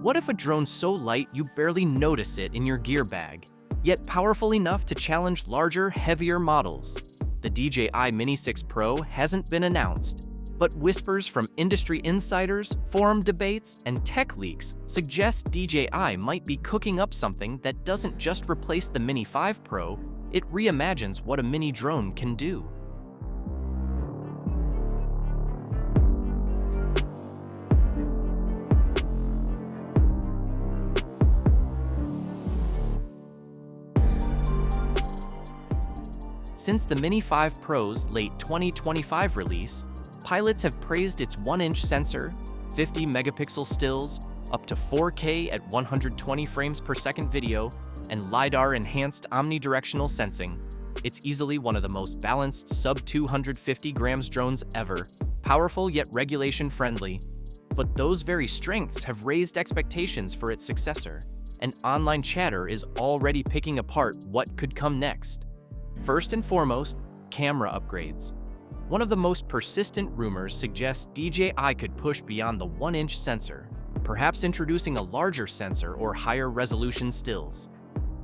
What if a drone's so light you barely notice it in your gear bag, yet powerful enough to challenge larger, heavier models? The DJI Mini 6 Pro hasn't been announced, but whispers from industry insiders, forum debates, and tech leaks suggest DJI might be cooking up something that doesn't just replace the Mini 5 Pro, it reimagines what a mini drone can do. Since the Mini 5 Pro's late 2025 release, pilots have praised its 1-inch sensor, 50-megapixel stills, up to 4K at 120 frames per second video, and LiDAR-enhanced omnidirectional sensing. It's easily one of the most balanced sub-250 grams drones ever, powerful yet regulation-friendly. But those very strengths have raised expectations for its successor, and online chatter is already picking apart what could come next. First and foremost, camera upgrades. One of the most persistent rumors suggests DJI could push beyond the 1-inch sensor, perhaps introducing a larger sensor or higher resolution stills.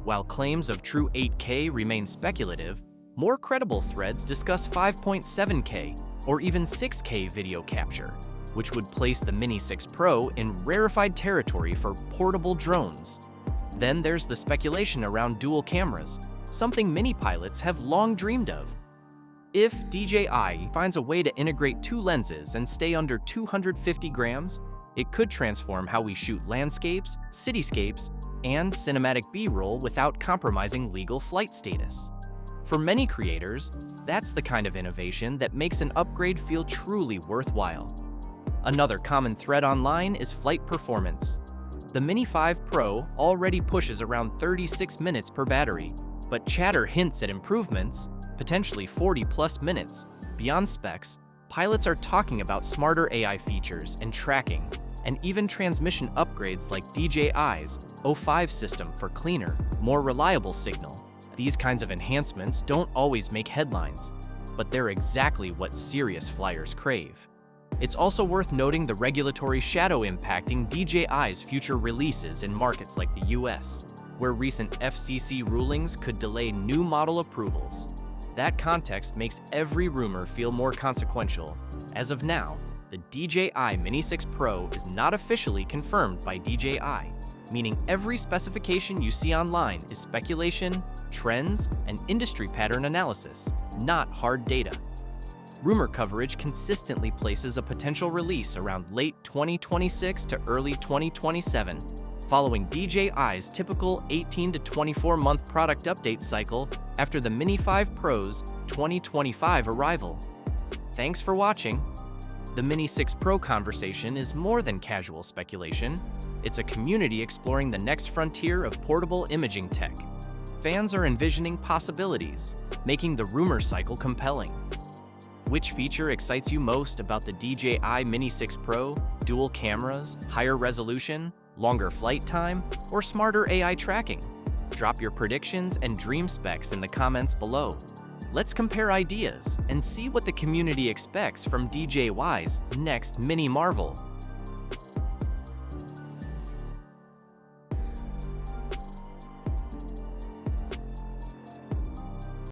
While claims of true 8K remain speculative, more credible threads discuss 5.7K or even 6K video capture, which would place the Mini 6 Pro in rarefied territory for portable drones. Then there's the speculation around dual cameras, something mini pilots have long dreamed of. If DJI finds a way to integrate 2 lenses and stay under 250 grams, it could transform how we shoot landscapes, cityscapes, and cinematic B-roll without compromising legal flight status. For many creators, that's the kind of innovation that makes an upgrade feel truly worthwhile. Another common thread online is flight performance. The Mini 5 Pro already pushes around 36 minutes per battery, but chatter hints at improvements, potentially 40+ minutes. Beyond specs, pilots are talking about smarter AI features and tracking, and even transmission upgrades like DJI's O5 system for cleaner, more reliable signal. These kinds of enhancements don't always make headlines, but they're exactly what serious flyers crave. It's also worth noting the regulatory shadow impacting DJI's future releases in markets like the US, where recent FCC rulings could delay new model approvals. That context makes every rumor feel more consequential. As of now, the DJI Mini 6 Pro is not officially confirmed by DJI, meaning every specification you see online is speculation, trends, and industry pattern analysis, not hard data. Rumor coverage consistently places a potential release around late 2026 to early 2027, following DJI's typical 18 to 24-month product update cycle after the Mini 5 Pro's 2025 arrival. Thanks for watching. The Mini 6 Pro conversation is more than casual speculation. It's a community exploring the next frontier of portable imaging tech. Fans are envisioning possibilities, making the rumor cycle compelling. Which feature excites you most about the DJI Mini 6 Pro? Dual cameras, higher resolution, longer flight time, or smarter AI tracking? Drop your predictions and dream specs in the comments below. Let's compare ideas and see what the community expects from DJI's next mini marvel.